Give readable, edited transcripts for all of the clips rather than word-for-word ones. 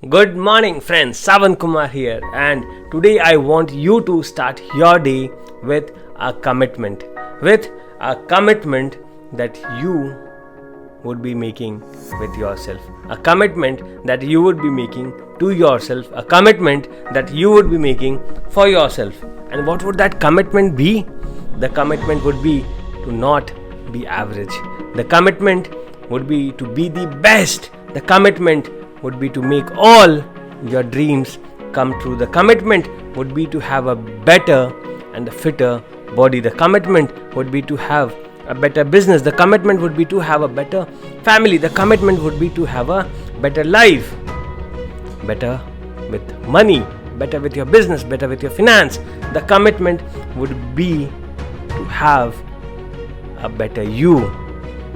Good morning, friends. Savan Kumar here, and today I want you to start your day with a commitment. With a commitment that you would be making with yourself. A commitment that you would be making to yourself. A commitment that you would be making for yourself. And what would that commitment be? The commitment would be to not be average. The commitment would be to be the best. The commitment would be to make all your dreams come true. The commitment would be to have a better and a fitter body. The commitment would be to have a better business. The commitment would be to have a better family. The commitment would be to have a better life. Better with money, better with your business, better with your finance. The commitment would be to have a better you,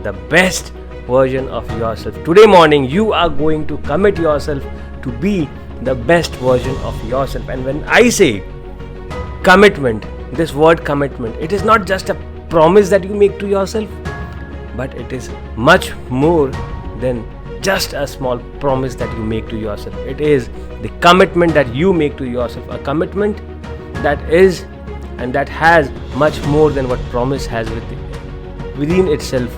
the best version of yourself. Today morning you are going to commit yourself to be the best version of yourself. And when I say commitment, this word commitment, it is not just a promise that you make to yourself, but it is much more than just a small promise that you make to yourself. It is the commitment that you make to yourself, a commitment that is and that has much more than what promise has within itself.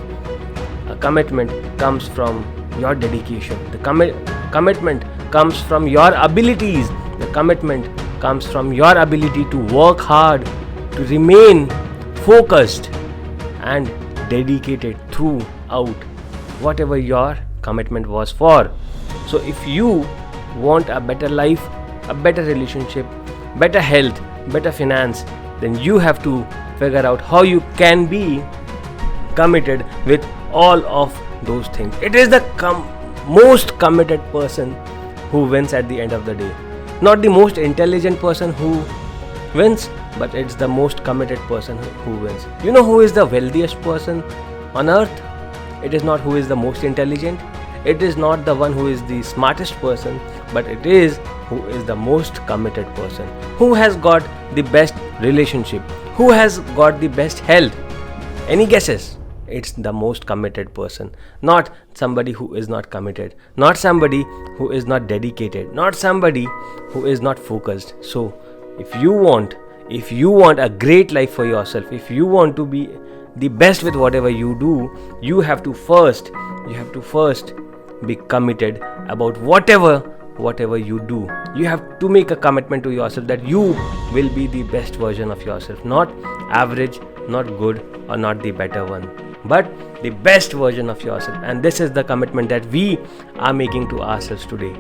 A commitment comes from your dedication. The commitment comes from your abilities. The commitment comes from your ability to work hard, to remain focused and dedicated throughout whatever your commitment was for. So if you want a better life, a better relationship, better health, better finance, then you have to figure out how you can be committed with all of those things. It is the most committed person who wins at the end of the day. Not the most intelligent person who wins, but it's the most committed person who wins. You know who is the wealthiest person on earth? It is not who is the most intelligent. It is not the one who is the smartest person, but it is who is the most committed person. Who has got the best relationship? Who has got the best health? Any guesses? It's the most committed person, not somebody who is not committed, not somebody who is not dedicated, not somebody who is not focused. So if you want a great life for yourself, if you want to be the best with whatever you do, you have to first be committed about whatever you do. You have to make a commitment to yourself that you will be the best version of yourself, not average, not good, or not the better one, but the best version of yourself. And this is the commitment that we are making to ourselves today.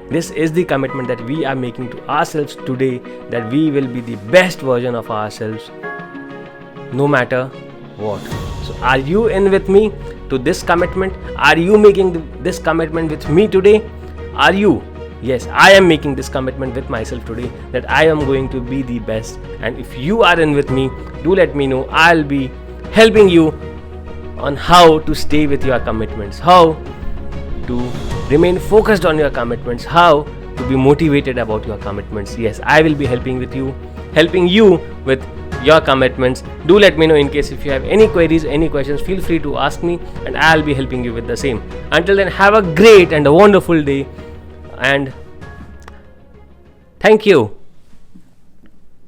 This is the commitment that we are making to ourselves today, that we will be the best version of ourselves no matter what. So are you in with me to this commitment? Are you making this commitment with me today? Are you? Yes, I am making this commitment with myself today that I am going to be the best. And if you are in with me, do let me know. I'll be helping you on how to stay with your commitments, how to remain focused on your commitments, how to be motivated about your commitments. Yes, I will be helping you with your commitments. Do let me know in case if you have any queries, any questions, feel free to ask me and I'll be helping you with the same. Until then, have a great and a wonderful day and thank you.